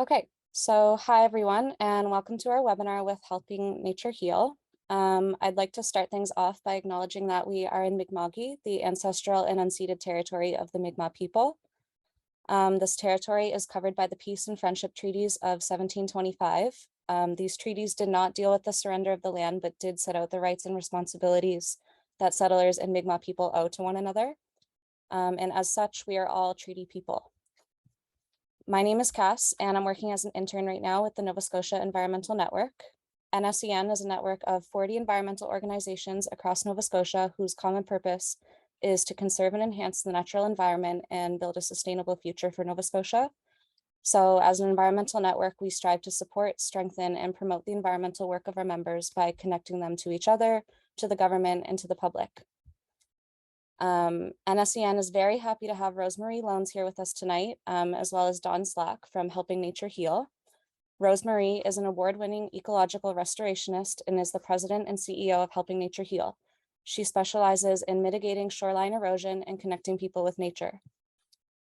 Okay, so hi everyone, and welcome to our webinar with Helping Nature Heal. I'd like to start things off by acknowledging that we are in Mi'kma'ki, the ancestral and unceded territory of the Mi'kmaq people. This territory is covered by the Peace and Friendship Treaties of 1725. These treaties did not deal with the surrender of the land, but did set out the rights and responsibilities that settlers and Mi'kmaq people owe to one another. And as such, we are all treaty people. My name is Cass, and I'm working as an intern right now with the Nova Scotia Environmental Network. NSEN is a network of 40 environmental organizations across Nova Scotia whose common purpose is to conserve and enhance the natural environment and build a sustainable future for Nova Scotia. So as an environmental network, we strive to support, strengthen, and promote the environmental work of our members by connecting them to each other, to the government, and to the public. NSEN is very happy to have Rosemarie Loans here with us tonight, as well as Dawn Slack from Helping Nature Heal. Rosemarie is an award-winning ecological restorationist and is the president and CEO of Helping Nature Heal. She specializes in mitigating shoreline erosion and connecting people with nature.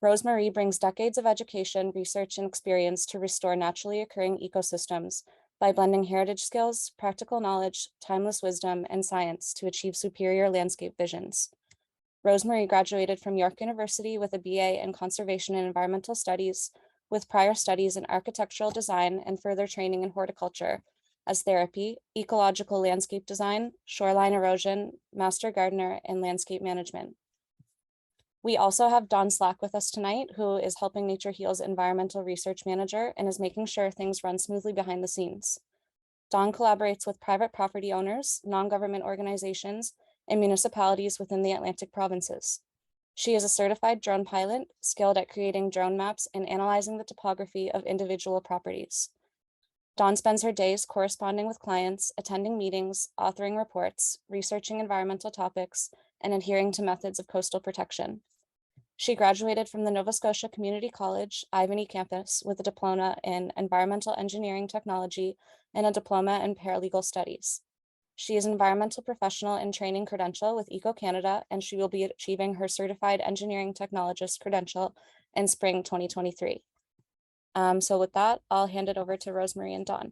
Rosemarie brings decades of education, research, and experience to restore naturally occurring ecosystems by blending heritage skills, practical knowledge, timeless wisdom, and science to achieve superior landscape visions. Rosemarie graduated from York University with a BA in Conservation and Environmental Studies, with prior studies in architectural design and further training in horticulture as therapy, ecological landscape design, shoreline erosion, master gardener, and landscape management. We also have Dawn Slack with us tonight, who is Helping Nature Heal's environmental research manager and is making sure things run smoothly behind the scenes. Dawn collaborates with private property owners, non-government organizations, and municipalities within the Atlantic provinces. She is a certified drone pilot, skilled at creating drone maps and analyzing the topography of individual properties. Dawn spends her days corresponding with clients, attending meetings, authoring reports, researching environmental topics, and adhering to methods of coastal protection. She graduated from the Nova Scotia Community College, Ivany campus, with a diploma in environmental engineering technology and a diploma in paralegal studies. She is an environmental professional in training credential with Eco Canada, and she will be achieving her certified engineering technologist credential in spring 2023. So with that, I'll hand it over to Rosemarie and Dawn.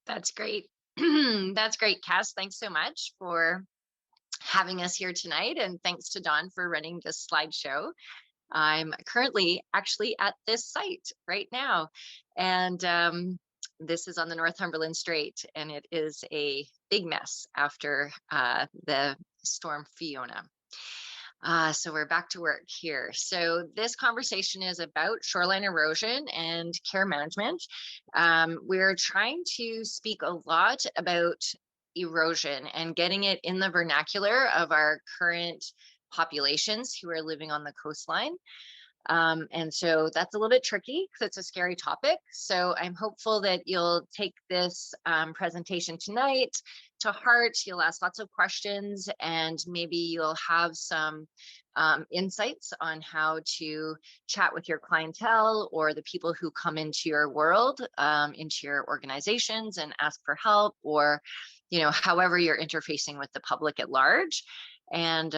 That's great. That's great, Cass. Thanks so much for having us here tonight. And thanks to Dawn for running this slideshow. I'm currently actually at this site right now. And this is on the Northumberland Strait, and it is a big mess after the storm Fiona. So we're back to work here. So this conversation is about shoreline erosion and care management. We're trying to speak a lot about erosion and getting it in the vernacular of our current populations who are living on the coastline. And so that's a little bit tricky because it's a scary topic. So I'm hopeful that you'll take this presentation tonight to heart. You'll ask lots of questions, and maybe you'll have some insights on how to chat with your clientele or the people who come into your world, into your organizations, and ask for help, or however you're interfacing with the public at large. And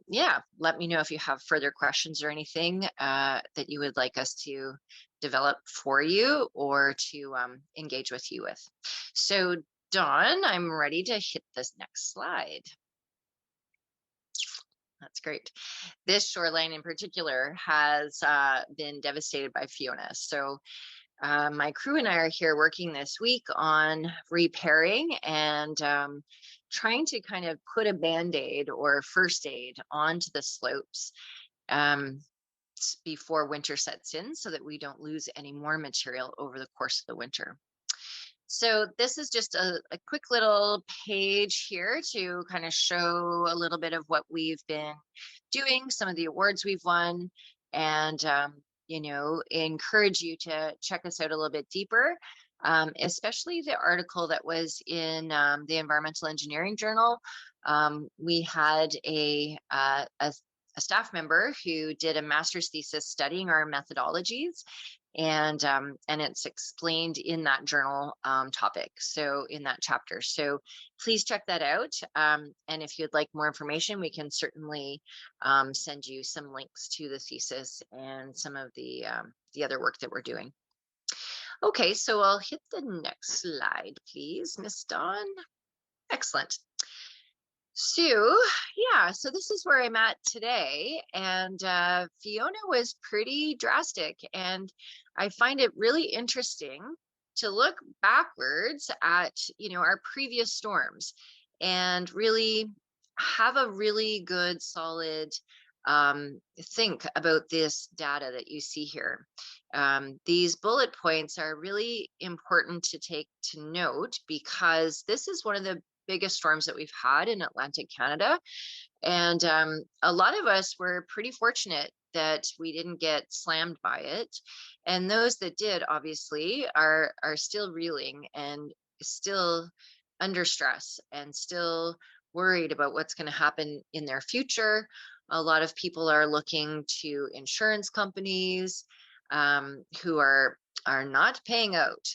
yeah, let me know if you have further questions or anything that you would like us to develop for you or to engage with you with. So Dawn, I'm ready to hit this next slide. That's great. This shoreline in particular has been devastated by Fiona. So my crew and I are here working this week on repairing and trying to kind of put a Band-Aid or first aid onto the slopes before winter sets in, so that we don't lose any more material over the course of the winter. So this is just a quick little page here to kind of show a little bit of what we've been doing, some of the awards we've won, and encourage you to check us out a little bit deeper, especially the article that was in the Environmental Engineering Journal. We had a staff member who did a master's thesis studying our methodologies, and it's explained in that journal topic, so in that chapter. So please check that out. And if you'd like more information, we can certainly send you some links to the thesis and some of the other work that we're doing. Okay, so I'll hit the next slide, please, Miss Dawn. Excellent. So, yeah, so this is where I'm at today. And Fiona was pretty drastic. And I find it really interesting to look backwards at, our previous storms and really have a really good, solid think about this data that you see here. These bullet points are really important to take to note because this is one of the biggest storms that we've had in Atlantic Canada. And a lot of us were pretty fortunate that we didn't get slammed by it. And those that did, obviously, are still reeling and still under stress and still worried about what's going to happen in their future. A lot of people are looking to insurance companies who are not paying out.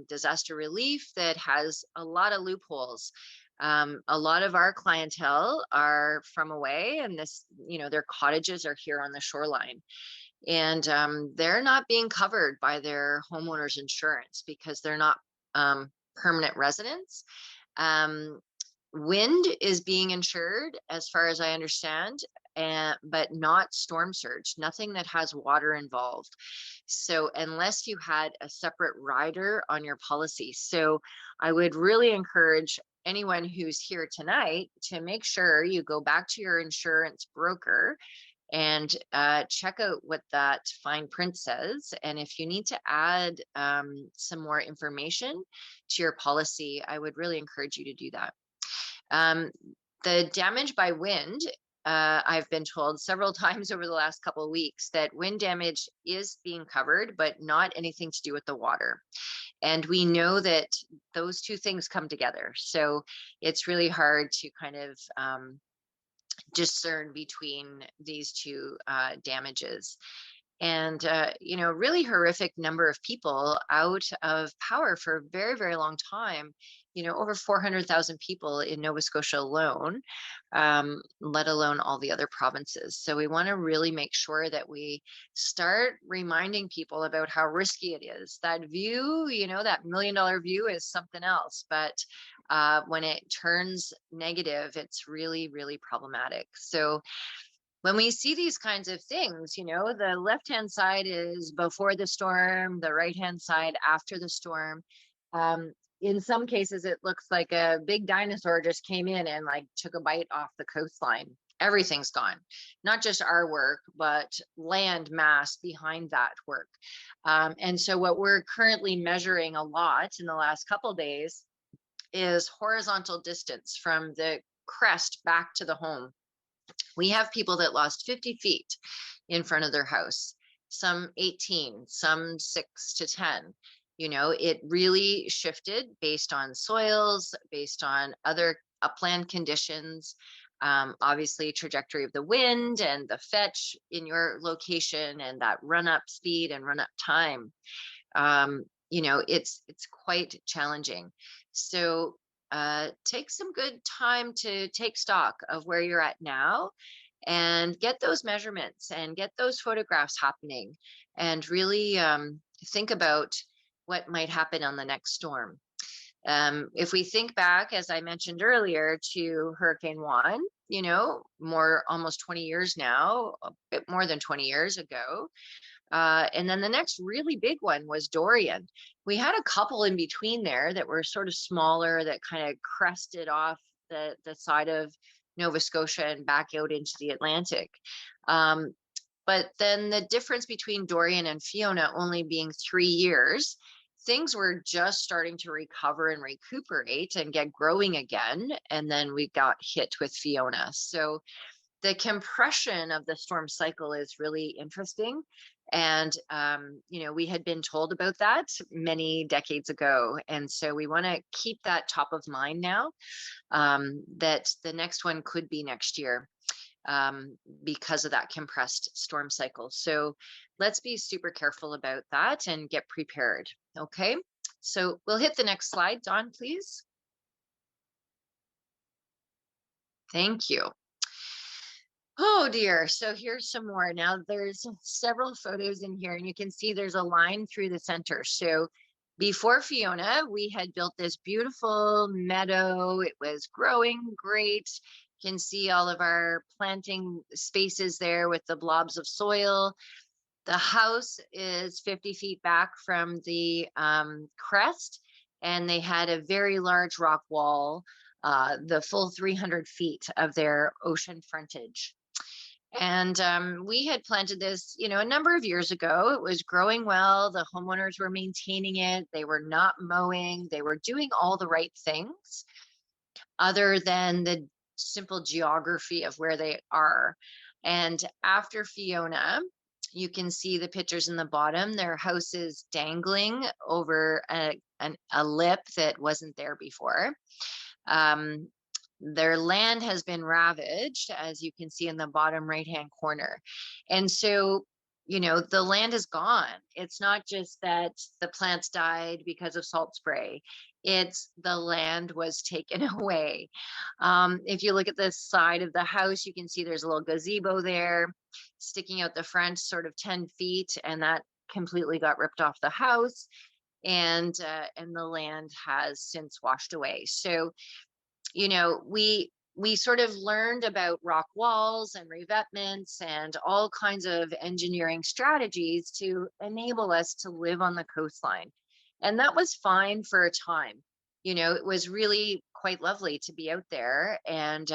Disaster relief that has a lot of loopholes. A lot of our clientele are from away, and their cottages are here on the shoreline, and they're not being covered by their homeowners insurance because they're not permanent residents. Wind is being insured, as far as I understand, but not storm surge, nothing that has water involved. So unless you had a separate rider on your policy. So I would really encourage anyone who's here tonight to make sure you go back to your insurance broker and check out what that fine print says. And if you need to add some more information to your policy, I would really encourage you to do that. The damage by wind, I've been told several times over the last couple of weeks that wind damage is being covered, but not anything to do with the water. And we know that those two things come together. So it's really hard to kind of discern between these two damages. And really horrific number of people out of power for a very, very long time. Over 400,000 people in Nova Scotia alone, let alone all the other provinces. So we want to really make sure that we start reminding people about how risky it is. That view, that $1 million view is something else, but when it turns negative, it's really, really problematic. So when we see these kinds of things, the left-hand side is before the storm, the right-hand side after the storm. In some cases, it looks like a big dinosaur just came in and took a bite off the coastline. Everything's gone, not just our work, but land mass behind that work. And so what we're currently measuring a lot in the last couple of days is horizontal distance from the crest back to the home. We have people that lost 50 feet in front of their house, some 18, some 6 to 10. It really shifted based on soils, based on other upland conditions, obviously trajectory of the wind and the fetch in your location and that run up speed and run up time. It's quite challenging. So take some good time to take stock of where you're at now and get those measurements and get those photographs happening and really think about what might happen on the next storm. If we think back, as I mentioned earlier, to Hurricane Juan, almost 20 years now, a bit more than 20 years ago. And then the next really big one was Dorian. We had a couple in between there that were sort of smaller that kind of crested off the side of Nova Scotia and back out into the Atlantic. But then the difference between Dorian and Fiona only being 3 years, things were just starting to recover and recuperate and get growing again. And then we got hit with Fiona. So the compression of the storm cycle is really interesting. And, we had been told about that many decades ago. And so we want to keep that top of mind now, that the next one could be next year. because of that compressed storm cycle. So let's be super careful about that and get prepared. Okay, so we'll hit the next slide, Dawn, please. Thank you. Oh dear. So here's some more. Now there's several photos in here and you can see there's a line through the center. So before Fiona, we had built this beautiful meadow. It was growing great. You can see all of our planting spaces there with the blobs of soil. The house is 50 feet back from the crest, and they had a very large rock wall, the full 300 feet of their ocean frontage. And we had planted this, a number of years ago. It was growing well. The homeowners were maintaining it. They were not mowing. They were doing all the right things other than the simple geography of where they are. And after Fiona, you can see the pictures in the bottom. Their house is dangling over a lip that wasn't there before. Their land has been ravaged, as you can see in the bottom right-hand corner. And so, the land is gone. It's not just that the plants died because of salt spray. It's the land was taken away. If you look at the side of the house, you can see there's a little gazebo there sticking out the front, sort of 10 feet, and that completely got ripped off the house. And the land has since washed away. So, we sort of learned about rock walls and revetments and all kinds of engineering strategies to enable us to live on the coastline. And that was fine for a time. It was really quite lovely to be out there. And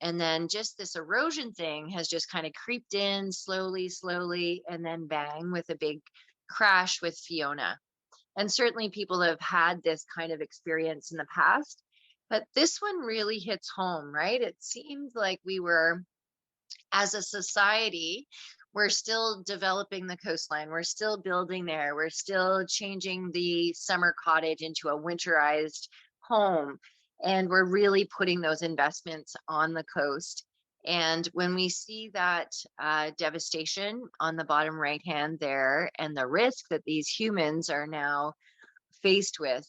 then just this erosion thing has just kind of creeped in slowly, and then bang, with a big crash with Fiona. And certainly people have had this kind of experience in the past. But this one really hits home, right? It seems like we were, as a society, we're still developing the coastline. We're still building there. We're still changing the summer cottage into a winterized home. And we're really putting those investments on the coast. And when we see that devastation on the bottom right hand there, and the risk that these humans are now faced with,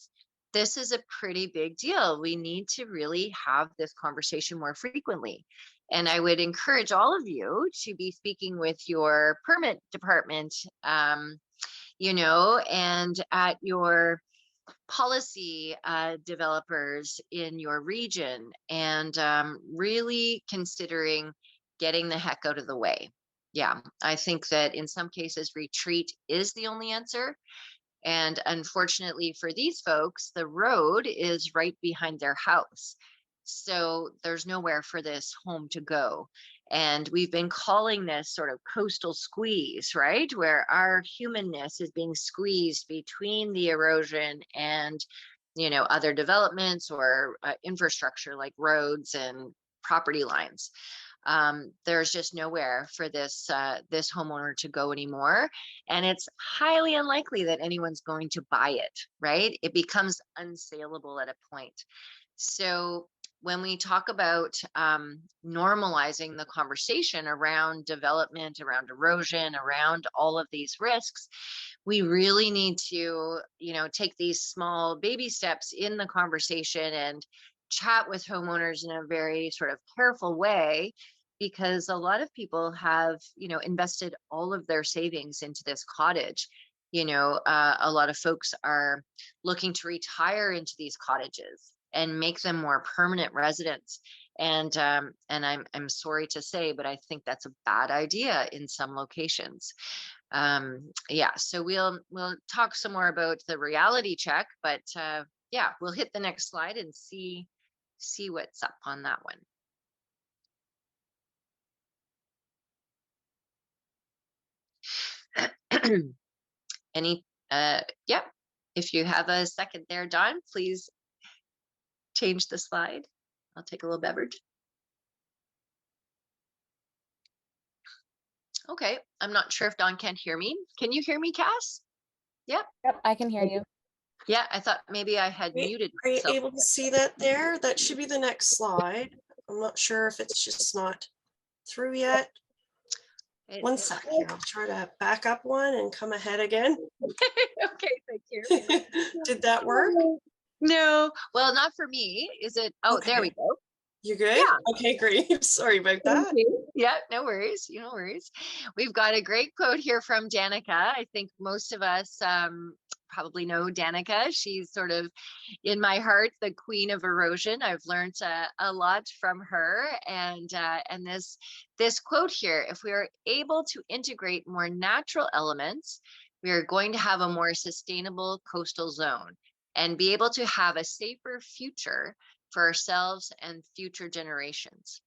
this is a pretty big deal. We need to really have this conversation more frequently. And I would encourage all of you to be speaking with your permit department, and at your policy developers in your region, and really considering getting the heck out of the way. Yeah, I think that in some cases, retreat is the only answer. And unfortunately for these folks, the road is right behind their house. So there's nowhere for this home to go. And we've been calling this sort of coastal squeeze, right? Where our humanness is being squeezed between the erosion and, other developments or infrastructure like roads and property lines. There's just nowhere for this homeowner to go anymore, and it's highly unlikely that anyone's going to buy it. Right? It becomes unsaleable at a point. So when we talk about normalizing the conversation around development, around erosion, around all of these risks, we really need to, take these small baby steps in the conversation and chat with homeowners in a very sort of careful way, because a lot of people have, invested all of their savings into this cottage. A lot of folks are looking to retire into these cottages and make them more permanent residents. And I'm sorry to say, but I think that's a bad idea in some locations. So we'll talk some more about the reality check, but we'll hit the next slide and see what's up on that one. If you have a second there, Dawn, please change the slide. I'll take a little beverage. Okay, I'm not sure if Dawn can hear me. Can you hear me, Cass? Yep, I can hear you. Yeah, I thought maybe I had muted Are you myself. able to see that there? That should be the next slide. I'm not sure if it's just not. through yet? It, One it, sec here. I'll try to back up one and come ahead again. okay, thank you. Did that work? No, well, not for me. Is it? Oh, Okay. there we go. You good? Yeah. Okay, great. Sorry about Thank that. you. Yeah, no worries. No worries. We've got a great quote here from Danica. I think most of us probably know Danica. She's sort of in my heart the queen of erosion. I've learned a lot from her, and this quote here: if we are able to integrate more natural elements, we are going to have a more sustainable coastal zone and be able to have a safer future for ourselves and future generations.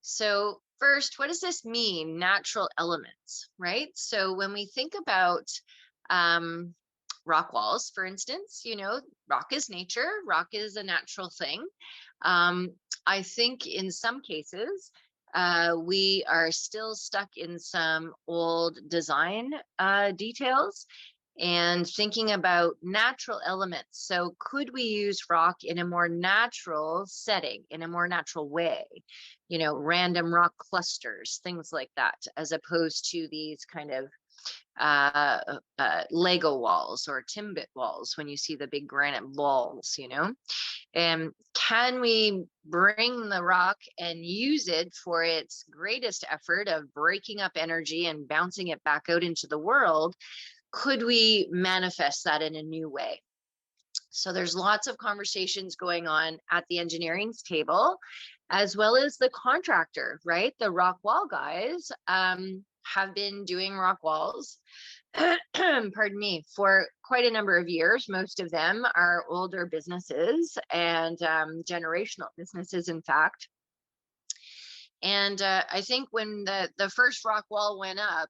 So first, what does this mean, natural elements, right? So when we think about um, rock walls, for instance, rock is nature, rock is a natural thing. I think in some cases, we are still stuck in some old design details and thinking about natural elements. So could we use rock in a more natural setting, in a more natural way? Random rock clusters, things like that, as opposed to these kind of Lego walls or Timbit walls when you see the big granite walls, And can we bring the rock and use it for its greatest effort of breaking up energy and bouncing it back out into the world? Could we manifest that in a new way? So there's lots of conversations going on at the engineering table, as well as the contractor, right? The rock wall guys have been doing rock walls, pardon me, for quite a number of years. Most of them are older businesses and generational businesses, in fact. And I think when the first rock wall went up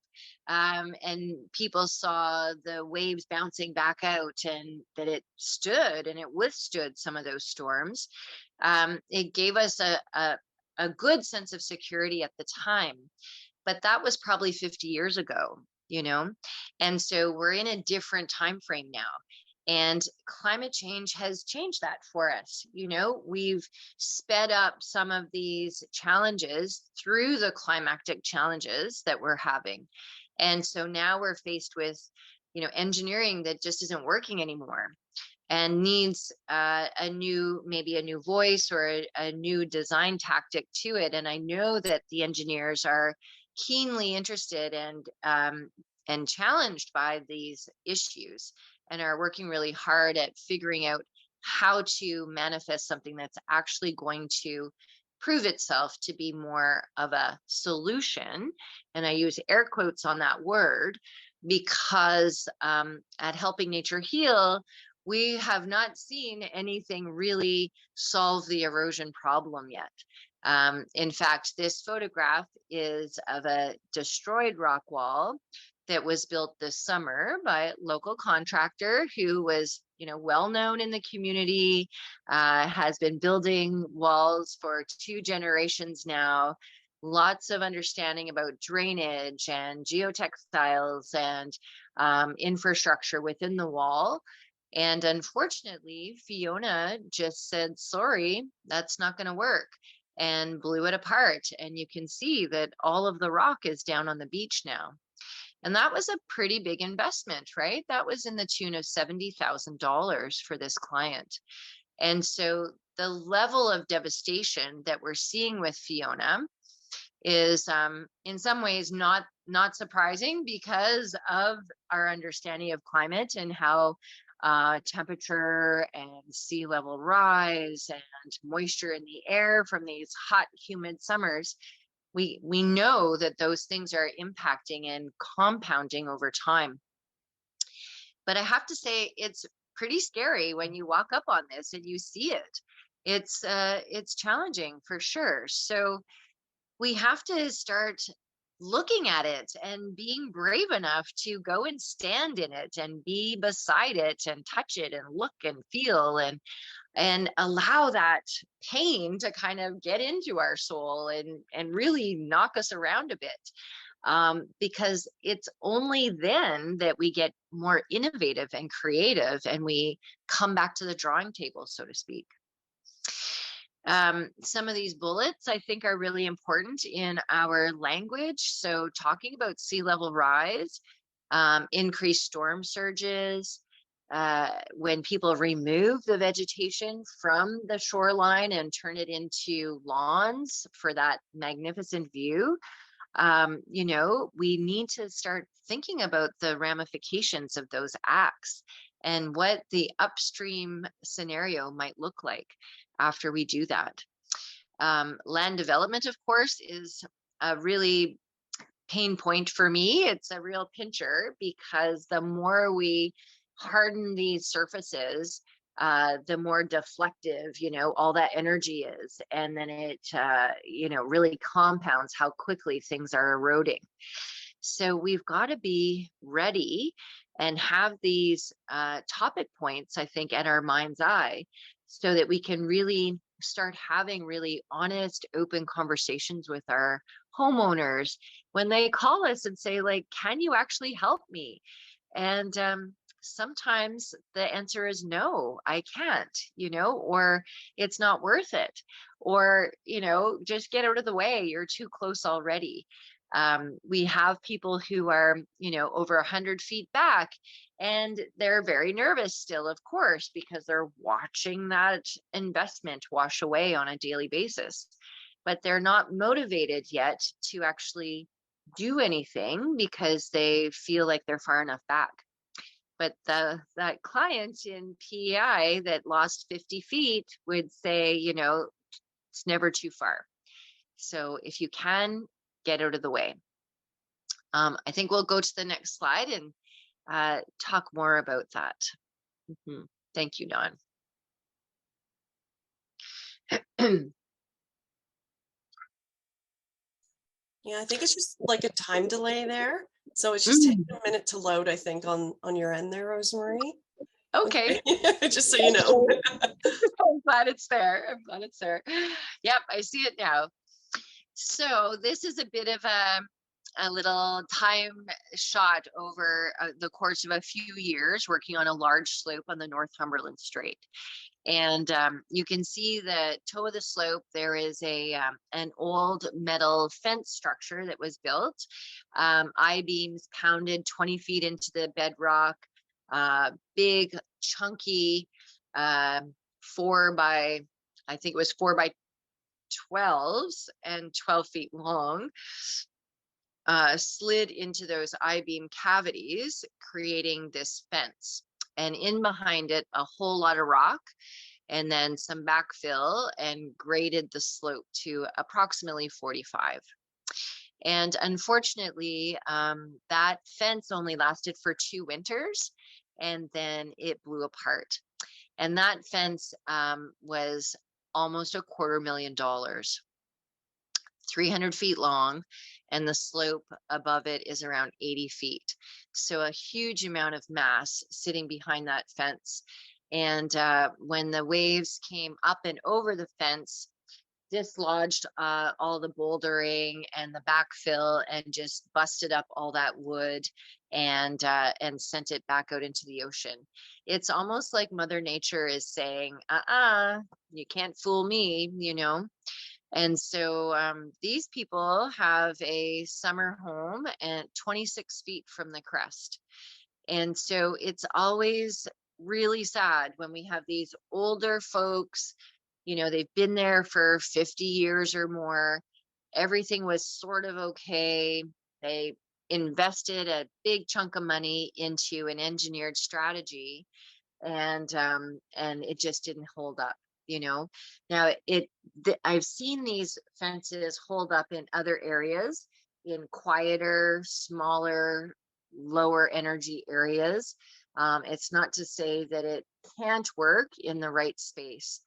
and people saw the waves bouncing back out and that it stood and it withstood some of those storms, it gave us a good sense of security at the time. But that was probably 50 years ago, And so we're in a different time frame now. And climate change has changed that for us. We've sped up some of these challenges through the climatic challenges that we're having. And so now we're faced with, engineering that just isn't working anymore and needs maybe a new voice or a new design tactic to it. And I know that the engineers are keenly interested and challenged by these issues and are working really hard at figuring out how to manifest something that's actually going to prove itself to be more of a solution. And I use air quotes on that word because at Helping Nature Heal, we have not seen anything really solve the erosion problem yet. In fact, this photograph is of a destroyed rock wall that was built this summer by a local contractor who was, well known in the community, has been building walls for 2 generations now. Lots of understanding about drainage and geotextiles and infrastructure within the wall. And unfortunately, Fiona just said, sorry, that's not going to work, and blew it apart. And you can see that all of the rock is down on the beach now. And that was a pretty big investment, right? That was in the tune of $70,000 for this client. And so the level of devastation that we're seeing with Fiona is in some ways not surprising because of our understanding of climate and how temperature and sea level rise and moisture in the air from these hot, humid summers. We know that those things are impacting and compounding over time. But I have to say, it's pretty scary when you walk up on this and you see it. It's challenging for sure. So we have to start looking at it and being brave enough to go and stand in it and be beside it and touch it and look and feel and allow that pain to kind of get into our soul and really knock us around a bit. Because it's only then that we get more innovative and creative and we come back to the drawing table, so to speak. Some of these bullets I think are really important in our language. So talking about sea level rise, increased storm surges, when people remove the vegetation from the shoreline and turn it into lawns for that magnificent view, we need to start thinking about the ramifications of those acts and what the upstream scenario might look like after we do that. Land development, of course, is a really pain point for me. It's a real pincher because the more we harden these surfaces, the more deflective, all that energy is. And then it, really compounds how quickly things are eroding. So we've got to be ready and have these topic points, I think, at our mind's eye so that we can really start having really honest, open conversations with our homeowners when they call us and say, like, can you actually help me? And sometimes the answer is no, I can't, or it's not worth it, or, just get out of the way. You're too close already. We have people who are, over 100 feet back, and they're very nervous still, of course, because they're watching that investment wash away on a daily basis. But they're not motivated yet to actually do anything because they feel like they're far enough back. But that client in PEI that lost 50 feet would say, it's never too far. So if you can, get out of the way. I think we'll go to the next slide and talk more about that. Thank you, Don. Yeah, I think it's just like a time delay there. So it's just taking a minute to load, I think, on your end there, Rosemary. Okay. Just so you know. I'm glad it's there. Yep, I see it now. So this is a bit of a little time shot over the course of a few years working on a large slope on the Northumberland Strait. And you can see the toe of the slope. There is an old metal fence structure that was built. I-beams pounded 20 feet into the bedrock. Big, chunky, 4 by 12s and 12 feet long. Slid into those I-beam cavities, creating this fence. And in behind it, a whole lot of rock, and then some backfill, and graded the slope to approximately 45. And unfortunately, that fence only lasted for 2 winters, and then it blew apart. And that fence was almost $250,000. 300 feet long, and the slope above it is around 80 feet. So a huge amount of mass sitting behind that fence. And when the waves came up and over the fence, dislodged all the bouldering and the backfill and just busted up all that wood and sent it back out into the ocean. It's almost like Mother Nature is saying, you can't fool me, And so these people have a summer home at 26 feet from the crest. And so it's always really sad when we have these older folks, they've been there for 50 years or more. Everything was sort of okay. They invested a big chunk of money into an engineered strategy, and it just didn't hold up. Now I've seen these fences hold up in other areas, in quieter, smaller, lower energy areas. It's not to say that it can't work in the right space.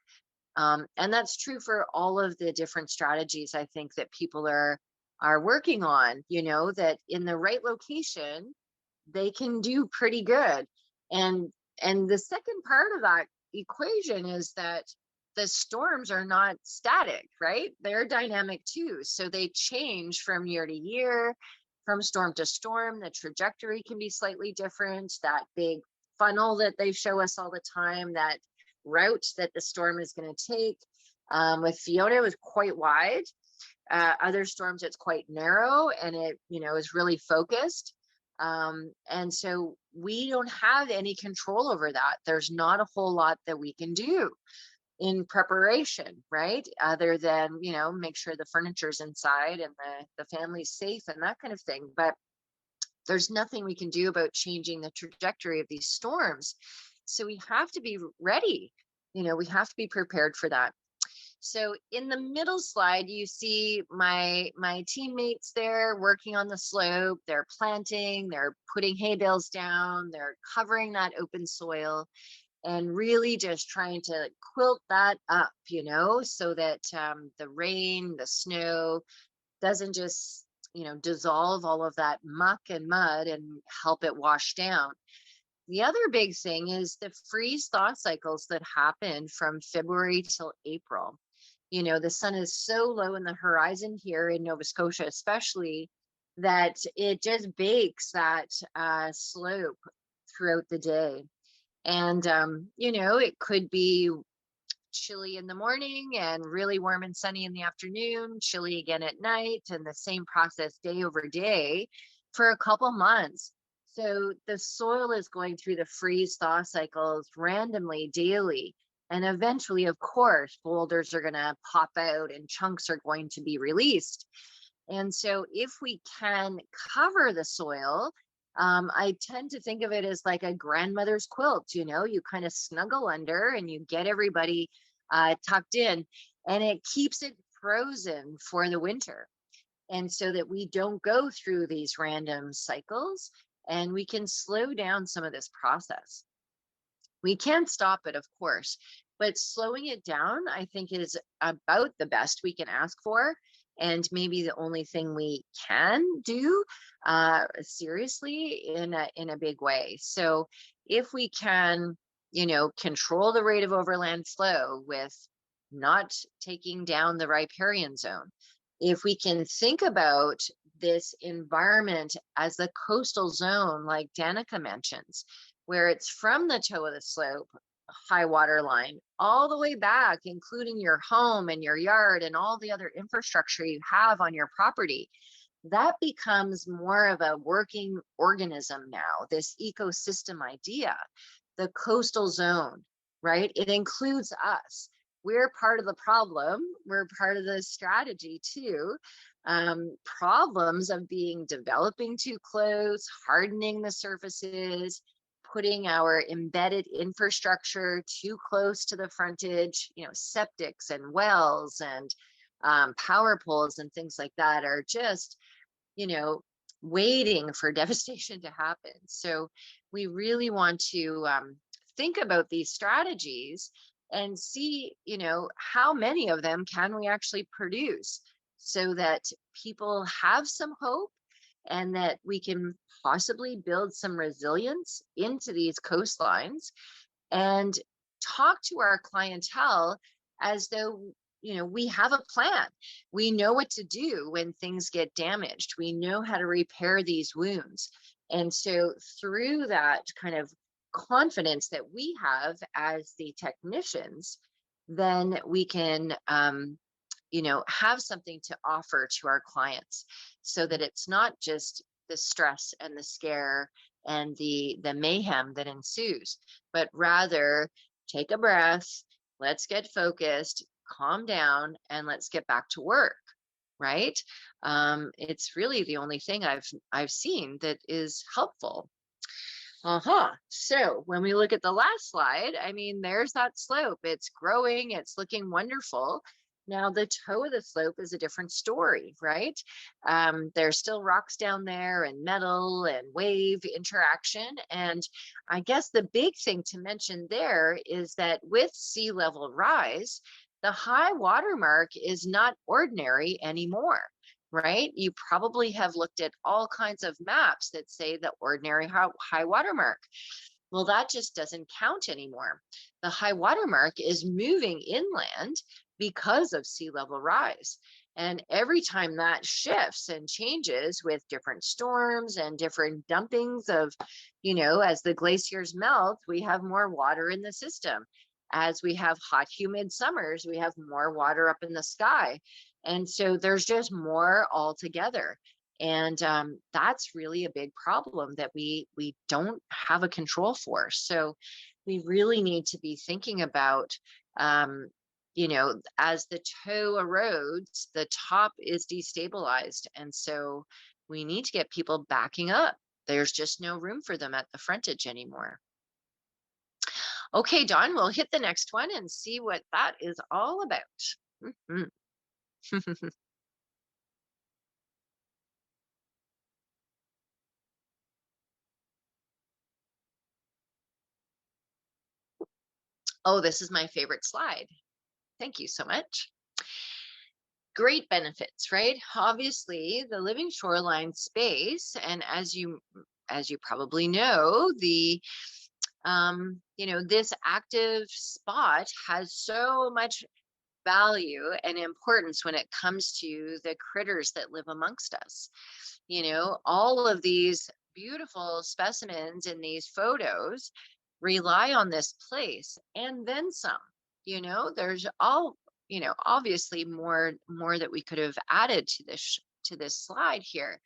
And that's true for all of the different strategies I think that people are working on, that in the right location, they can do pretty good. And the second part of that equation is that the storms are not static, right? They're dynamic too. So they change from year to year, from storm to storm. The trajectory can be slightly different. That big funnel that they show us all the time, that route that the storm is going to take, With Fiona, it was quite wide. Other storms, it's quite narrow, and it, is really focused. And so we don't have any control over that. There's not a whole lot that we can do in preparation, right? Other than, make sure the furniture's inside and the family's safe and that kind of thing. But there's nothing we can do about changing the trajectory of these storms. So we have to be ready. We have to be prepared for that. So in the middle slide, you see my teammates there working on the slope. They're planting, they're putting hay bales down, they're covering that open soil, and really just trying to quilt that up, so that the rain, the snow doesn't just, dissolve all of that muck and mud and help it wash down. The other big thing is the freeze thaw cycles that happen from February till April. The sun is so low in the horizon here in Nova Scotia, especially, that it just bakes that slope throughout the day. And, it could be chilly in the morning and really warm and sunny in the afternoon, chilly again at night, and the same process day over day for a couple months. So the soil is going through the freeze thaw cycles randomly daily. And eventually, of course, boulders are going to pop out and chunks are going to be released. And so if we can cover the soil, I tend to think of it as like a grandmother's quilt. You kind of snuggle under and you get everybody tucked in, and it keeps it frozen for the winter. And so that we don't go through these random cycles, and we can slow down some of this process. We can't stop it, of course, but slowing it down, I think, is about the best we can ask for, and maybe the only thing we can do seriously in a big way. So if we can, control the rate of overland flow with not taking down the riparian zone, if we can think about this environment as the coastal zone, like Danica mentions, where it's from the toe of the slope, high water line, all the way back, including your home and your yard and all the other infrastructure you have on your property, that becomes more of a working organism now, this ecosystem idea, the coastal zone, right? It includes us. We're part of the problem. We're part of the strategy too. Problems of developing too close, hardening the surfaces, putting our embedded infrastructure too close to the frontage, septics and wells and power poles and things like that are just, waiting for devastation to happen. So we really want to think about these strategies and see, how many of them can we actually produce so that people have some hope, and that we can possibly build some resilience into these coastlines, and talk to our clientele as though, we have a plan. We know what to do when things get damaged. We know how to repair these wounds. And so through that kind of confidence that we have as the technicians, then we can, have something to offer to our clients, so that it's not just the stress and the scare and the mayhem that ensues, but rather take a breath, let's get focused, calm down, and let's get back to work, right? It's really the only thing I've seen that is helpful. So when we look at the last slide, there's that slope. It's growing, it's looking wonderful. Now the toe of the slope is a different story, right? There's still rocks down there and metal and wave interaction. And I guess the big thing to mention there is that with sea level rise, the high water mark is not ordinary anymore, right? You probably have looked at all kinds of maps that say the ordinary high water mark. Well, that just doesn't count anymore. The high water mark is moving inland because of sea level rise. And every time that shifts and changes with different storms and different dumpings of, as the glaciers melt, we have more water in the system. As we have hot, humid summers, we have more water up in the sky. And so there's just more altogether. And that's really a big problem that we don't have a control for. So we really need to be thinking about, as the toe erodes, the top is destabilized. And so we need to get people backing up. There's just no room for them at the frontage anymore. Okay, Dawn, we'll hit the next one and see what that is all about. Mhm. Oh, this is my favorite slide. Thank you so much. Great benefits, right? Obviously, the living shoreline space, and as you probably know, this active spot has so much value and importance when it comes to the critters that live amongst us. All of these beautiful specimens in these photos rely on this place and then some. There's obviously more that we could have added to this slide here.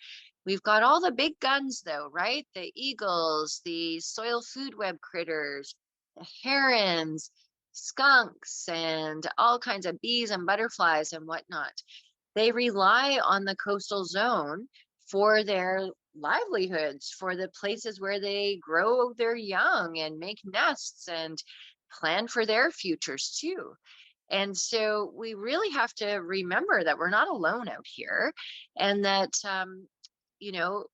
We've got all the big guns though, right? The eagles, the soil food web critters, the herons, skunks, and all kinds of bees and butterflies and whatnot. They rely on the coastal zone for their livelihoods, for the places where they grow their young and make nests and plan for their futures too. And so we really have to remember that we're not alone out here, and that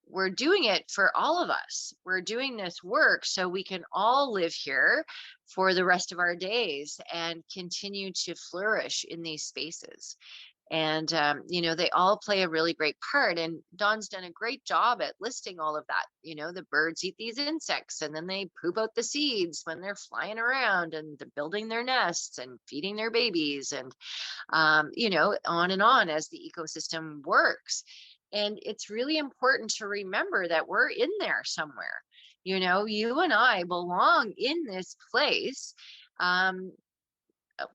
we're doing it for all of us. We're doing this work so we can all live here for the rest of our days and continue to flourish in these spaces. And they all play a really great part, and Dawn's done a great job at listing all of that. The birds eat these insects and then they poop out the seeds when they're flying around, and they're building their nests and feeding their babies, and on and on as the ecosystem works. And it's really important to remember that we're in there somewhere. You and I belong in this place,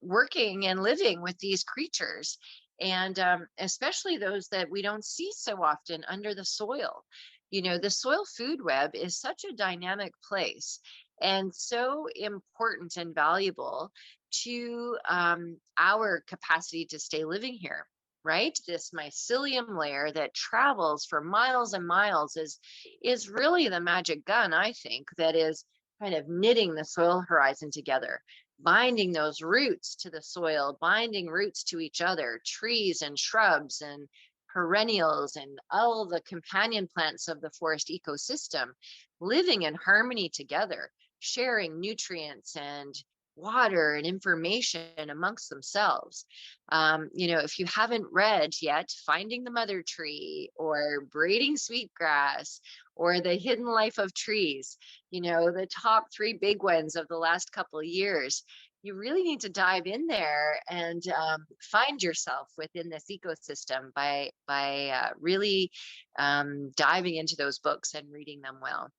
working and living with these creatures, and especially those that we don't see so often under the soil. The soil food web is such a dynamic place and so important and valuable to our capacity to stay living here, right? This mycelium layer that travels for miles and miles is really the magic gun, I think, that is kind of knitting the soil horizon together, binding those roots to the soil, binding roots to each other, trees and shrubs and perennials and all the companion plants of the forest ecosystem living in harmony together, sharing nutrients and water and information amongst themselves. If you haven't read yet Finding the Mother Tree or Braiding Sweetgrass or The Hidden Life of Trees, the top 3 big ones of the last couple of years, you really need to dive in there and find yourself within this ecosystem by really diving into those books and reading them well.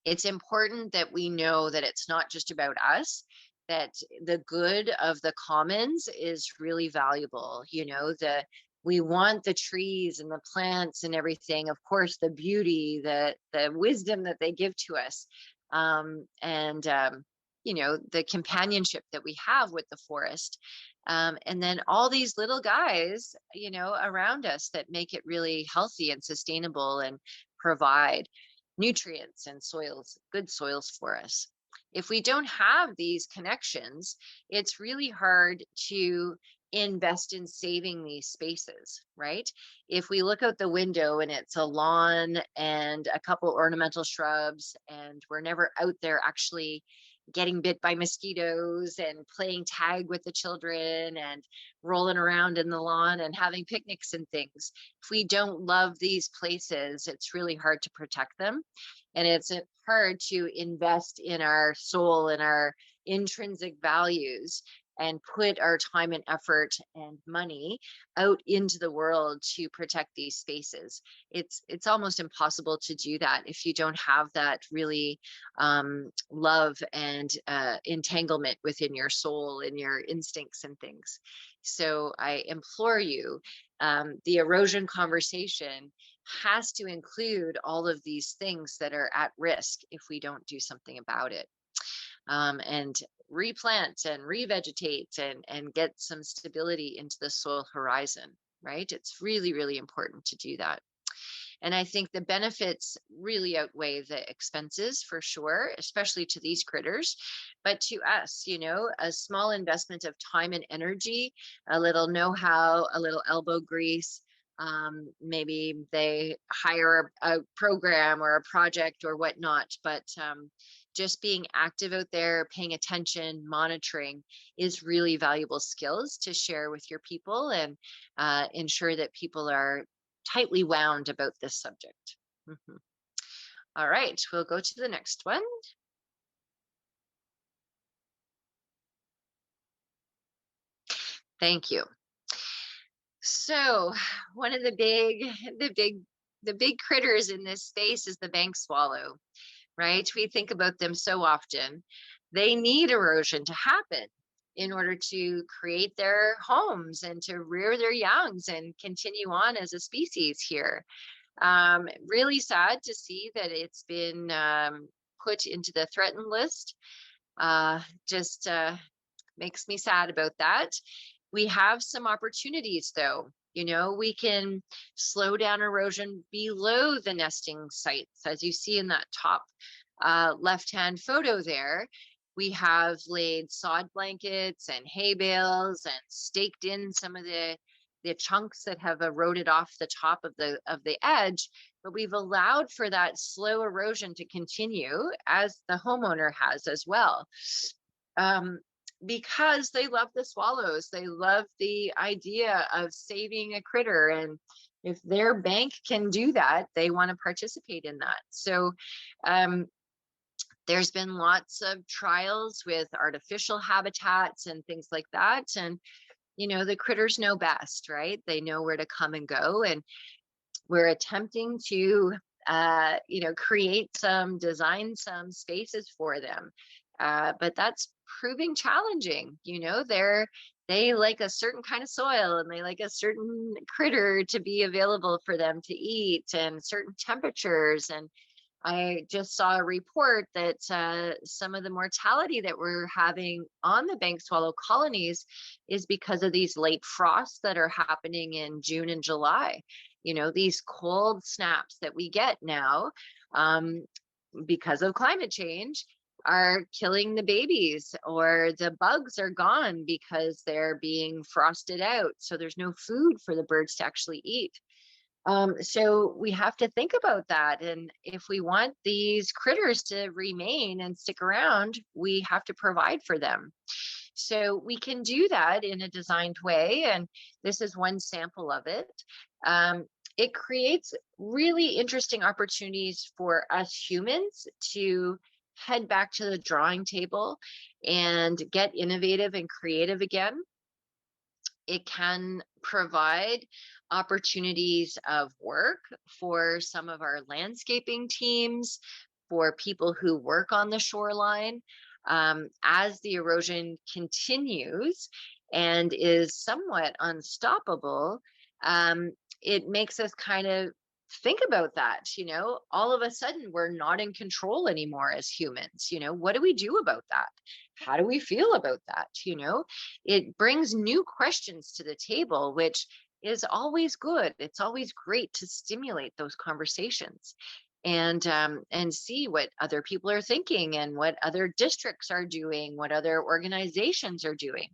It's important that we know that it's not just about us, that the good of the commons is really valuable. We want the trees and the plants and everything, of course, the beauty, the wisdom that they give to us, and the companionship that we have with the forest. And then all these little guys, around us that make it really healthy and sustainable and provide nutrients and good soils for us. If we don't have these connections, it's really hard to invest in saving these spaces, right? If we look out the window and it's a lawn and a couple ornamental shrubs, and we're never out there actually getting bit by mosquitoes and playing tag with the children and rolling around in the lawn and having picnics and things, if we don't love these places, it's really hard to protect them. And it's hard to invest in our soul and our intrinsic values and put our time and effort and money out into the world to protect these spaces. It's almost impossible to do that if you don't have that really love and entanglement within your soul and your instincts and things. So I implore you, the erosion conversation has to include all of these things that are at risk if we don't do something about it. And replant and revegetate and get some stability into the soil horizon, right? It's really, really important to do that. And I think the benefits really outweigh the expenses for sure, especially to these critters. But to us, you know, a small investment of time and energy, a little know-how, a little elbow grease, maybe they hire a program or a project or whatnot, but just being active out there, paying attention, monitoring is really valuable skills to share with your people and ensure that people are tightly wound about this subject. All right, we'll go to the next one. Thank you. So one of the big critters in this space is the bank swallow, right? We think about them so often. They need erosion to happen in order to create their homes and to rear their youngs and continue on as a species here. Really sad to see that it's been put into the threatened list. Just makes me sad about that. We have some opportunities though. You know, we can slow down erosion below the nesting sites, as you see in that top left-hand photo there. We have laid sod blankets and hay bales and staked in some of the chunks that have eroded off the top of the edge, but we've allowed for that slow erosion to continue, as the homeowner has as well. Because they love the swallows, they love the idea of saving a critter, and if their bank can do that, they want to participate in that. So there's been lots of trials with artificial habitats and things like that, and you know, the critters know best, right? They know where to come and go, and we're attempting to you know, design some spaces for them, but that's proving challenging. You know, they like a certain kind of soil, and they like a certain critter to be available for them to eat, and certain temperatures. And I just saw a report that some of the mortality that we're having on the bank swallow colonies is because of these late frosts that are happening in June and July. You know, these cold snaps that we get now because of climate change are killing the babies, or the bugs are gone because they're being frosted out. So there's no food for the birds to actually eat. So we have to think about that. And if we want these critters to remain and stick around, we have to provide for them. So we can do that in a designed way. And this is one sample of it. It creates really interesting opportunities for us humans to head back to the drawing table and get innovative and creative again. It can provide opportunities of work for some of our landscaping teams, for people who work on the shoreline. As the erosion continues and is somewhat unstoppable, it makes us kind of think about that. You know, all of a sudden we're not in control anymore as humans. You know, what do we do about that? How do we feel about that? You know, it brings new questions to the table, which is always good. It's always great to stimulate those conversations and see what other people are thinking and what other districts are doing, what other organizations are doing.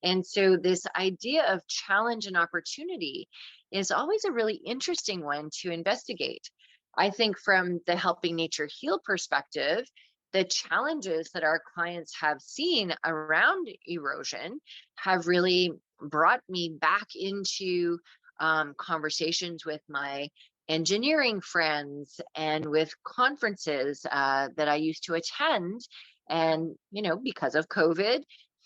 And so this idea of challenge and opportunity is always a really interesting one to investigate. I think from the Helping Nature Heal perspective, the challenges that our clients have seen around erosion have really brought me back into conversations with my engineering friends and with conferences that I used to attend. And, you know, because of COVID,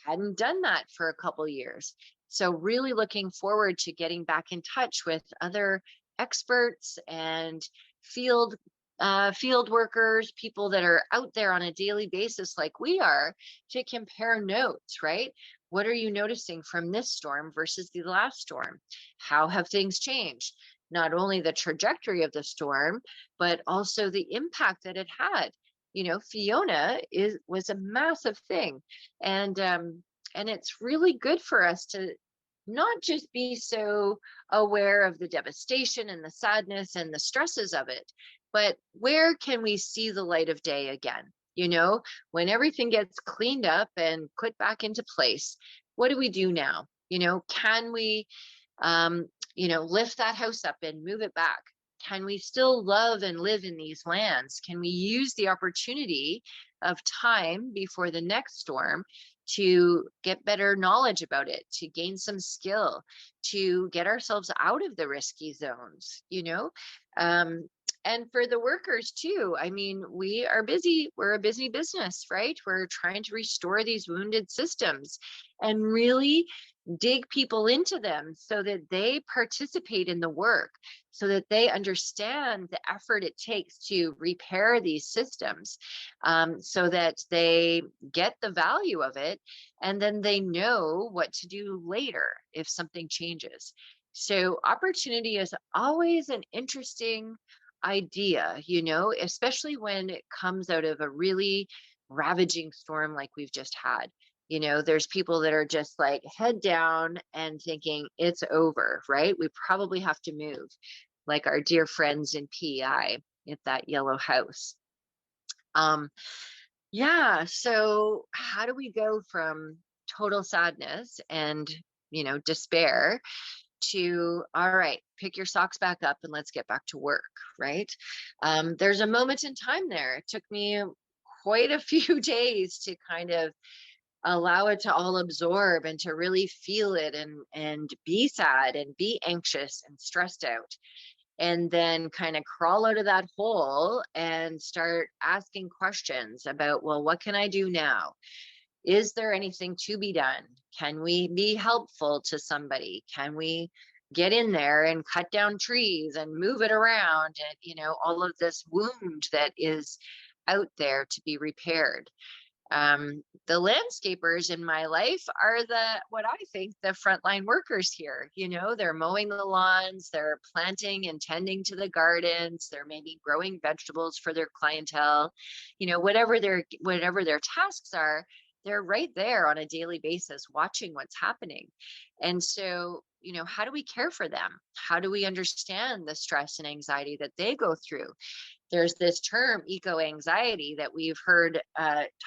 hadn't done that for a couple years. So really looking forward to getting back in touch with other experts and field field workers, people that are out there on a daily basis like we are, to compare notes, right? What are you noticing from this storm versus the last storm? How have things changed? Not only the trajectory of the storm, but also the impact that it had. You know, Fiona was a massive thing, and it's really good for us to not just be so aware of the devastation and the sadness and the stresses of it, but where can we see the light of day again? You know, when everything gets cleaned up and put back into place, what do we do now? You know, can we, lift that house up and move it back? Can we still love and live in these lands? Can we use the opportunity of time before the next storm to get better knowledge about it, to gain some skill, to get ourselves out of the risky zones, you know? And for the workers too, I mean, we are busy. We're a busy business, right? We're trying to restore these wounded systems and really dig people into them so that they participate in the work, so that they understand the effort it takes to repair these systems, so that they get the value of it, and then they know what to do later if something changes. So opportunity is always an interesting idea, you know, especially when it comes out of a really ravaging storm like we've just had. You know, there's people that are just like head down and thinking it's over, right? We probably have to move, like our dear friends in PEI at that yellow house. Yeah, so how do we go from total sadness and, despair to, all right, pick your socks back up and let's get back to work, right? There's a moment in time there. It took me quite a few days to kind of allow it to all absorb and to really feel it and be sad and be anxious and stressed out, and then kind of crawl out of that hole and start asking questions about, well, what can I do now? Is there anything to be done? Can we be helpful to somebody? Can we get in there and cut down trees and move it around, and all of this wound that is out there to be repaired? The landscapers in my life are what I think the frontline workers here. They're mowing the lawns, they're planting and tending to the gardens, they're maybe growing vegetables for their clientele, whatever their tasks are, they're right there on a daily basis watching what's happening. And so, how do we care for them? How do we understand the stress and anxiety that they go through? There's this term, eco-anxiety, that we've heard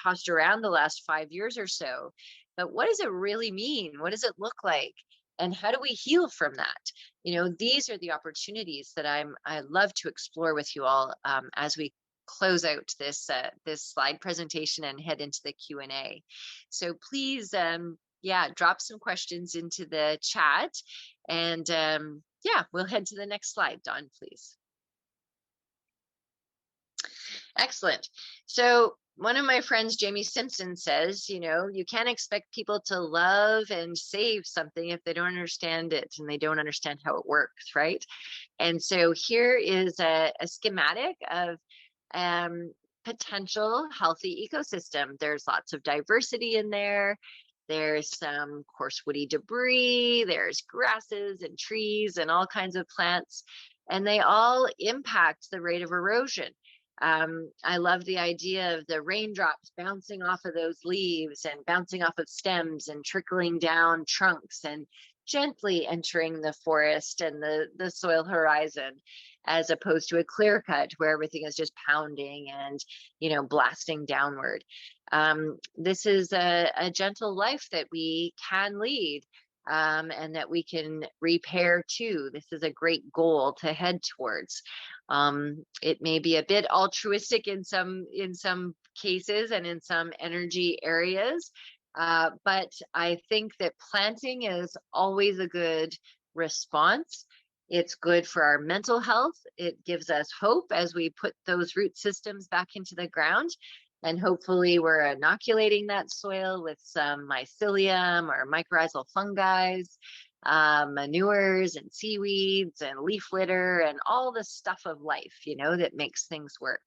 tossed around the last 5 years or so. But what does it really mean? What does it look like? And how do we heal from that? These are the opportunities that I love to explore with you all as we close out this slide presentation and head into the Q&A. So please, drop some questions into the chat, and we'll head to the next slide. Dawn, please. Excellent. So one of my friends, Jamie Simpson, says, you can't expect people to love and save something if they don't understand it and they don't understand how it works, right? And so here is a schematic of potential healthy ecosystem. There's lots of diversity in there. There's some coarse woody debris, there's grasses and trees and all kinds of plants, and they all impact the rate of erosion. I love the idea of the raindrops bouncing off of those leaves and bouncing off of stems and trickling down trunks and gently entering the forest and the soil horizon, as opposed to a clear cut where everything is just pounding and, blasting downward. This is a gentle life that we can lead. And that we can repair too. This is a great goal to head towards. It may be a bit altruistic in some cases and in some energy areas, but I think that planting is always a good response. It's good for our mental health. It gives us hope as we put those root systems back into the ground. And hopefully we're inoculating that soil with some mycelium or mycorrhizal fungi, manures and seaweeds and leaf litter and all the stuff of life, that makes things work.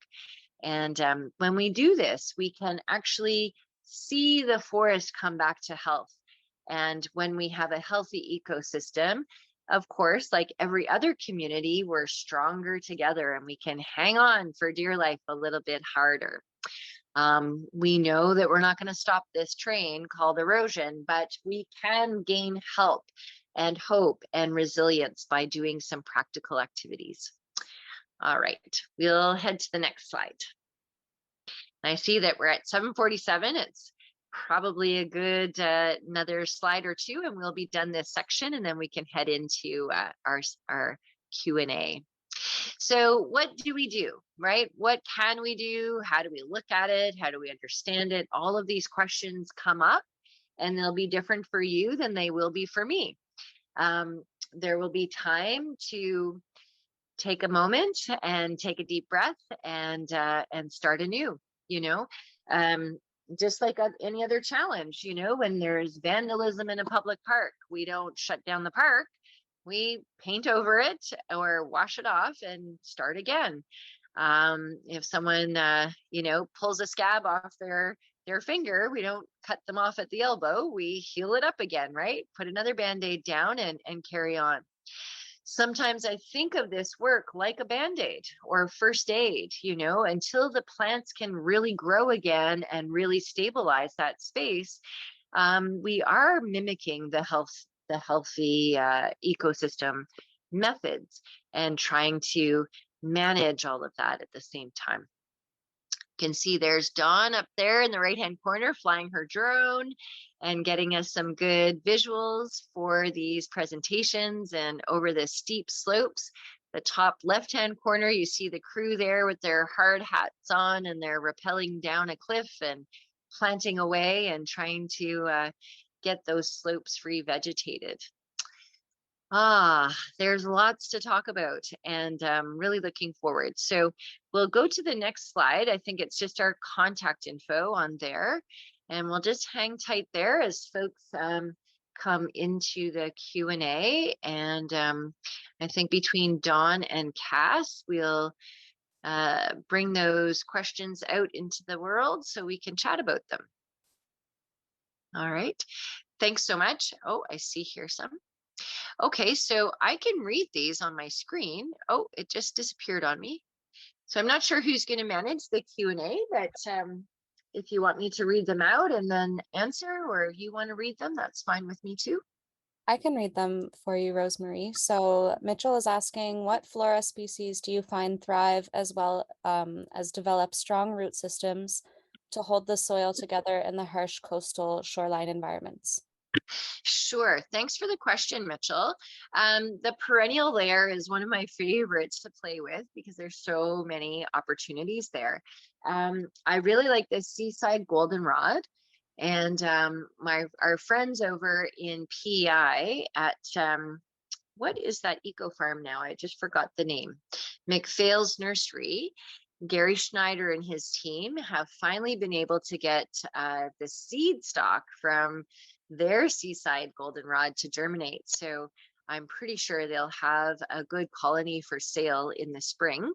And when we do this, we can actually see the forest come back to health. And when we have a healthy ecosystem, of course, like every other community, we're stronger together and we can hang on for dear life a little bit harder. We know that we're not going to stop this train called erosion, but we can gain help and hope and resilience by doing some practical activities. All right, we'll head to the next slide. I see that we're at 7:47. It's probably a good another slide or two, and we'll be done this section, and then we can head into our Q&A. So what do we do, right? What can we do? How do we look at it? How do we understand it? All of these questions come up, and they'll be different for you than they will be for me. There will be time to take a moment and take a deep breath and start anew. Just like any other challenge, when there's vandalism in a public park, we don't shut down the park. We paint over it or wash it off and start again. If someone, pulls a scab off their finger, we don't cut them off at the elbow. We heal it up again, right? Put another Band-Aid down and carry on. Sometimes I think of this work like a Band-Aid or first aid, until the plants can really grow again and really stabilize that space. We are mimicking the healthy ecosystem methods and trying to manage all of that at the same time. You can see there's Dawn up there in the right-hand corner flying her drone and getting us some good visuals for these presentations and over the steep slopes. The top left-hand corner, you see the crew there with their hard hats on, and they're rappelling down a cliff and planting away and trying to get those slopes revegetated. There's lots to talk about, and really looking forward. So we'll go to the next slide. I think it's just our contact info on there, and we'll just hang tight there as folks come into the Q&A. And I think between Dawn and Cass, we'll bring those questions out into the world so we can chat about them. All right, thanks so much. Oh, I see here some. Okay, so I can read these on my screen. Oh, it just disappeared on me. So I'm not sure who's going to manage the Q&A, but if you want me to read them out and then answer, or if you want to read them, that's fine with me too. I can read them for you, Rosemary. So Mitchell is asking, what flora species do you find thrive as well as develop strong root systems to hold the soil together in the harsh coastal shoreline environments? Sure. Thanks for the question, Mitchell. The perennial layer is one of my favorites to play with because there's so many opportunities there. I really like this seaside goldenrod, and our friends over in PEI at what is that eco farm now? I just forgot the name. McPhail's Nursery. Gary Schneider and his team have finally been able to get the seed stock from their seaside goldenrod to germinate. So I'm pretty sure they'll have a good colony for sale in the spring.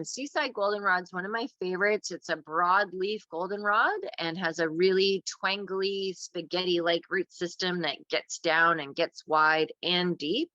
Seaside goldenrod's one of my favorites. It's a broadleaf goldenrod and has a really twangly spaghetti-like root system that gets down and gets wide and deep.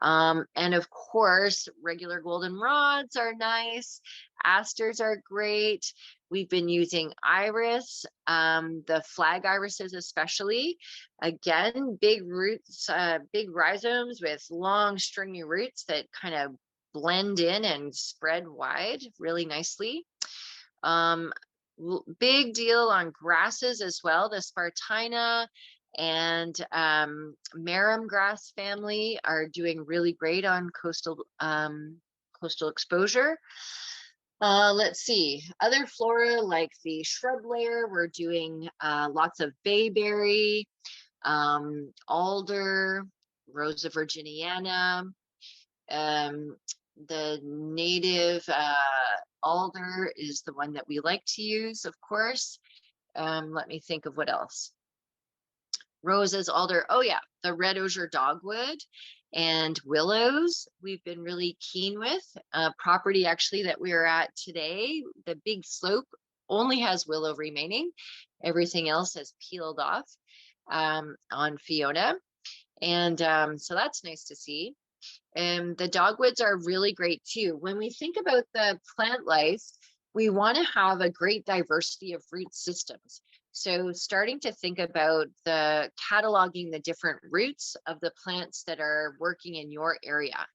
And of course, regular goldenrods are nice. Asters are great. We've been using iris, the flag irises especially. Again, big roots, big rhizomes with long stringy roots that kind of blend in and spread wide really nicely. Big deal on grasses as well. The Spartina and Marum grass family are doing really great on coastal exposure. Let's see, other flora like the shrub layer, we're doing lots of bayberry, alder, Rosa virginiana, The native alder is the one that we like to use, of course. Let me think of what else. Roses, alder, oh yeah, the red osier dogwood and willows we've been really keen with. Property actually that we are at today, the big slope only has willow remaining. Everything else has peeled off on Fiona. And so that's nice to see. And the dogwoods are really great too. When we think about the plant life, we want to have a great diversity of root systems. So starting to think about the cataloging the different roots of the plants that are working in your area.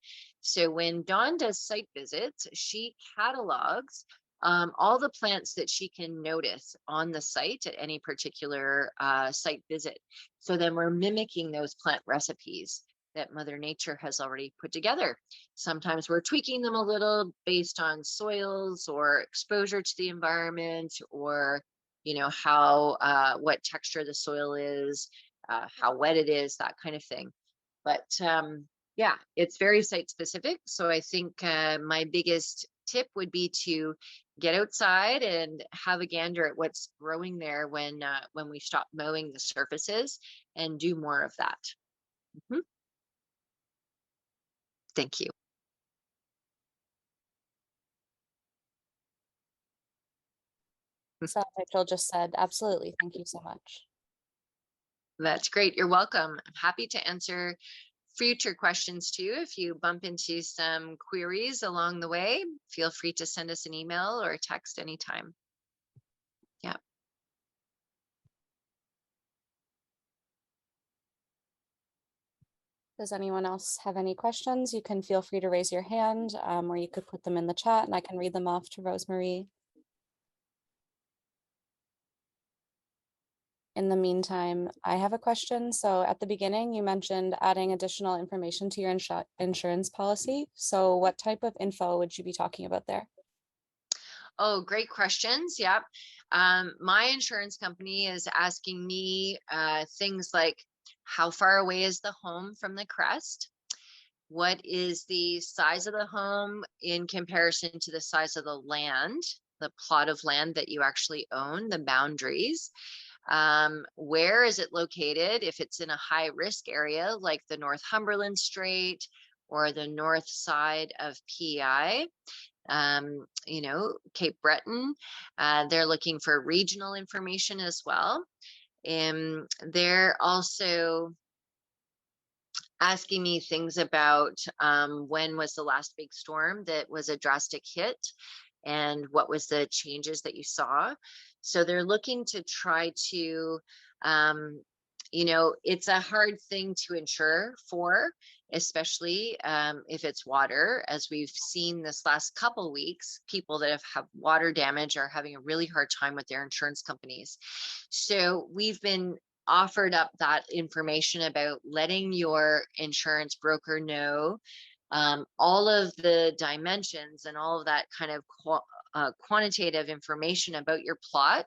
So when Dawn does site visits, she catalogs all the plants that she can notice on the site at any particular site visit. So then we're mimicking those plant recipes that Mother Nature has already put together. Sometimes we're tweaking them a little based on soils or exposure to the environment, or how what texture the soil is, how wet it is, that kind of thing. But yeah, it's very site specific. So I think my biggest tip would be to get outside and have a gander at what's growing there when we stop mowing the surfaces, and do more of that. Mhm. Thank you. So like Jill just said, absolutely. Thank you so much. That's great. You're welcome. I'm happy to answer future questions too. If you bump into some queries along the way, feel free to send us an email or a text anytime. Yeah. Does anyone else have any questions? You can feel free to raise your hand, or you could put them in the chat and I can read them off to Rosemary. In the meantime, I have a question. So at the beginning, you mentioned adding additional information to your insurance policy. So what type of info would you be talking about there? Oh, great questions. Yep. My insurance company is asking me things like, how far away is the home from the crest? What is the size of the home in comparison to the size of the land, the plot of land that you actually own, the boundaries? Where is it located? If it's in a high risk area like the Northumberland Strait or the north side of PEI, Cape Breton, they're looking for regional information as well. They're also asking me things about when was the last big storm that was a drastic hit, and what was the changes that you saw. So they're looking to try to, it's a hard thing to insure for, especially if it's water. As we've seen this last couple weeks, people that have water damage are having a really hard time with their insurance companies. So we've been offered up that information about letting your insurance broker know all of the dimensions and all of that kind of quantitative information about your plot,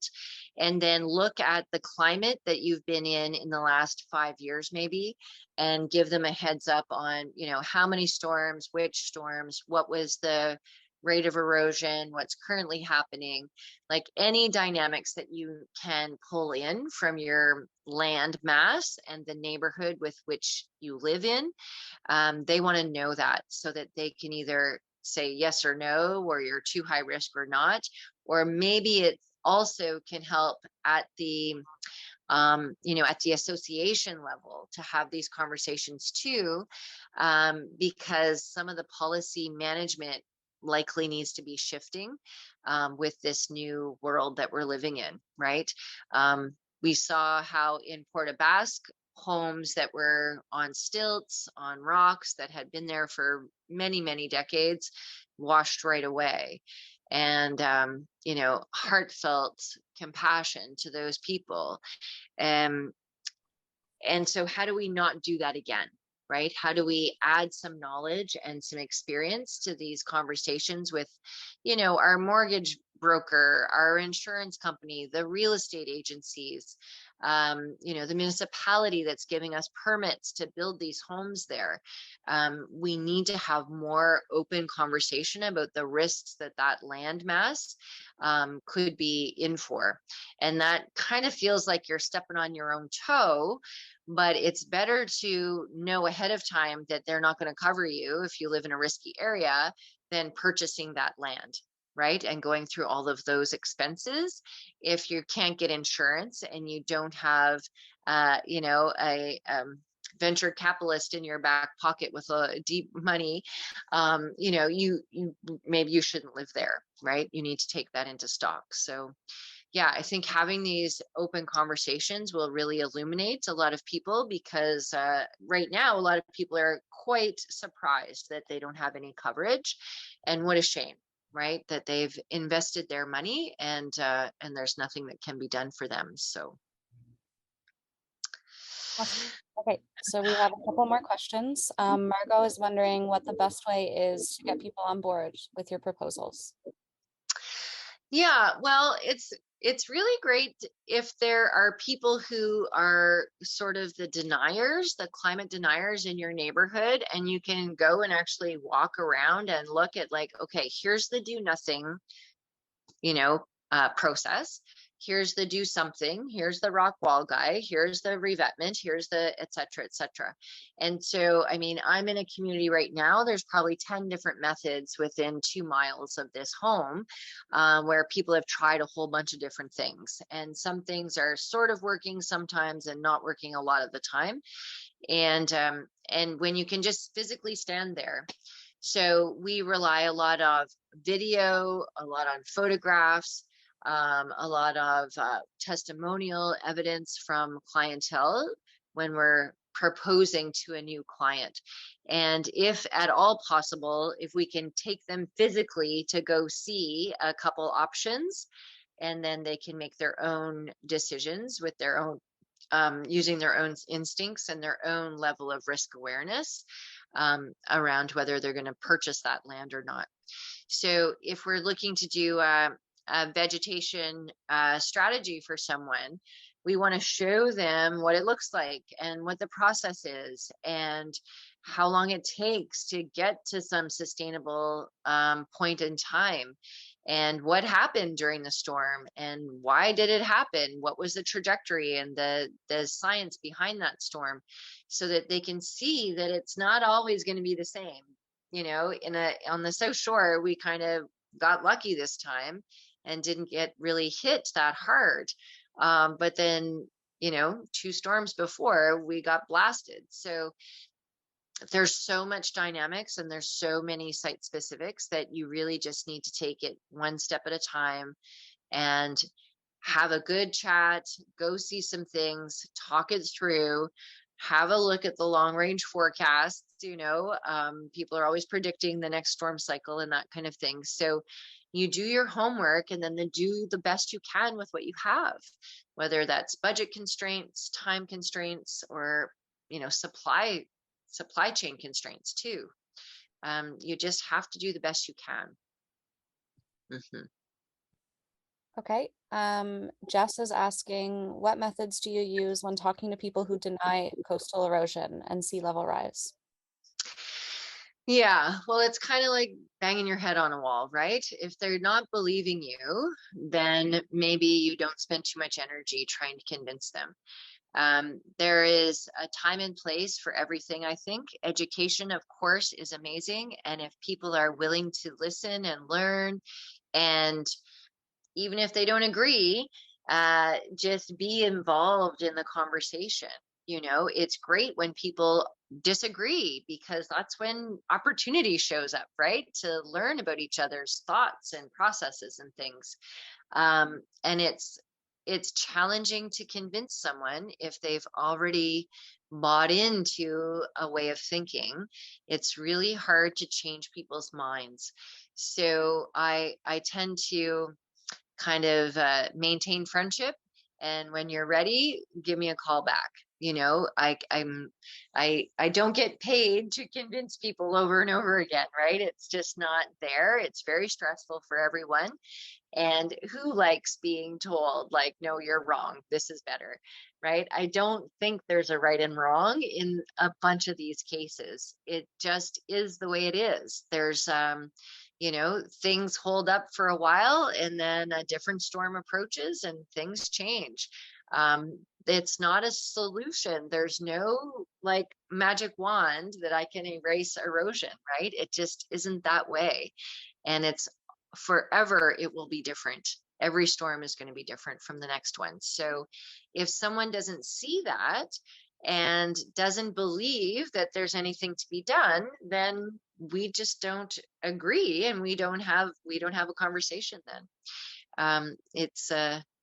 and then look at the climate that you've been in the last 5 years maybe, and give them a heads up on how many storms, which storms, what was the rate of erosion, what's currently happening, like any dynamics that you can pull in from your land mass and the neighborhood with which you live in. They want to know that so that they can either say yes or no, or you're too high risk or not, or maybe it also can help at the at the association level to have these conversations too, because some of the policy management likely needs to be shifting with this new world that we're living in, right? We saw how in Port Basque, homes that were on stilts, on rocks, that had been there for many, many decades, washed right away. And, heartfelt compassion to those people. And so how do we not do that again? Right? How do we add some knowledge and some experience to these conversations with, our mortgage broker, our insurance company, the real estate agencies, the municipality that's giving us permits to build these homes there. We need to have more open conversation about the risks that that land mass could be in for. And that kind of feels like you're stepping on your own toe, but it's better to know ahead of time that they're not going to cover you if you live in a risky area than purchasing that land, right? And going through all of those expenses. If you can't get insurance and you don't have, a venture capitalist in your back pocket with a deep money, you maybe you shouldn't live there, right? You need to take that into stock. So yeah, I think having these open conversations will really illuminate a lot of people, because right now, a lot of people are quite surprised that they don't have any coverage. And what a shame, right? That they've invested their money and there's nothing that can be done for them. So. Awesome. Okay, so we have a couple more questions. Margot is wondering what the best way is to get people on board with your proposals. Yeah, well, it's really great if there are people who are sort of the deniers, the climate deniers in your neighborhood, and you can go and actually walk around and look at, like, okay, here's the do nothing, process. Here's the do something. Here's the rock wall guy. Here's the revetment. Here's the et cetera, et cetera. And so, I mean, I'm in a community right now. There's probably 10 different methods within 2 miles of this home, where people have tried a whole bunch of different things. And some things are sort of working sometimes and not working a lot of the time. And when you can just physically stand there. So we rely a lot of video, a lot on photographs, a lot of testimonial evidence from clientele when we're proposing to a new client. And if at all possible, if we can take them physically to go see a couple options, and then they can make their own decisions with their own, using their own instincts and their own level of risk awareness around whether they're going to purchase that land or not. So if we're looking to do a vegetation strategy for someone, we want to show them what it looks like and what the process is and how long it takes to get to some sustainable point in time, and what happened during the storm and why did it happen, what was the trajectory and the science behind that storm, so that they can see that it's not always going to be the same. On the South Shore, we kind of got lucky this time and didn't get really hit that hard. But then, 2 storms before, we got blasted. So there's so much dynamics and there's so many site specifics that you really just need to take it one step at a time and have a good chat, go see some things, talk it through, have a look at the long range forecasts. People are always predicting the next storm cycle and that kind of thing. So you do your homework and then do the best you can with what you have, whether that's budget constraints, time constraints, or, supply chain constraints too. You just have to do the best you can. Mm-hmm. Okay. Jess is asking, what methods do you use when talking to people who deny coastal erosion and sea level rise? Yeah, well, it's kind of like banging your head on a wall, right? If they're not believing you, then maybe you don't spend too much energy trying to convince them. There is a time and place for everything, I think. Education, of course, is amazing. And if people are willing to listen and learn, and even if they don't agree, just be involved in the conversation. It's great when people disagree, because that's when opportunity shows up, right? To learn about each other's thoughts and processes and things. And it's challenging to convince someone if they've already bought into a way of thinking. It's really hard to change people's minds. So I tend to kind of maintain friendship. And when you're ready, give me a call back. you know, I don't get paid to convince people over and over again, right? It's just not there. It's very stressful for everyone. And who likes being told, like, no, you're wrong, this is better, right? I don't think there's a right and wrong in a bunch of these cases. It just is the way it is. There's, you know, things hold up for a while and then a different storm approaches and things change. It's not a solution. There's no like magic wand that I can erase erosion, right? It just isn't that way. And it's forever, it will be different. Every storm is going to be different from the next one. So if someone doesn't see that and doesn't believe that there's anything to be done, then we just don't agree and we don't have a conversation then.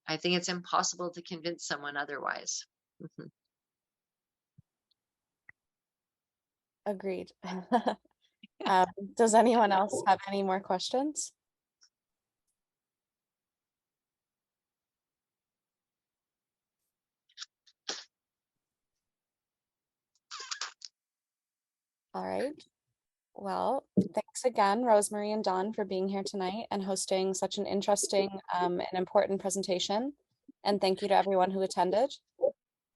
I think it's impossible to convince someone otherwise. Agreed. Does anyone else have any more questions? All right. Well, thanks again, Rosemary and Dawn, for being here tonight and hosting such an interesting and important presentation. And thank you to everyone who attended.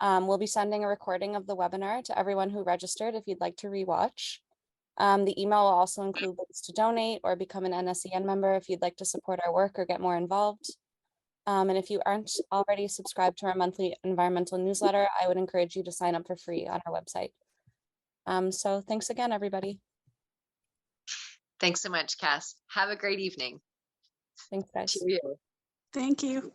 We'll be sending a recording of the webinar to everyone who registered if you'd like to rewatch. The email will also include links to donate or become an NSEN member if you'd like to support our work or get more involved. And if you aren't already subscribed to our monthly environmental newsletter, I would encourage you to sign up for free on our website. So thanks again, everybody. Thanks so much, Cass. Have a great evening. Thanks, guys. Cheerio. Thank you.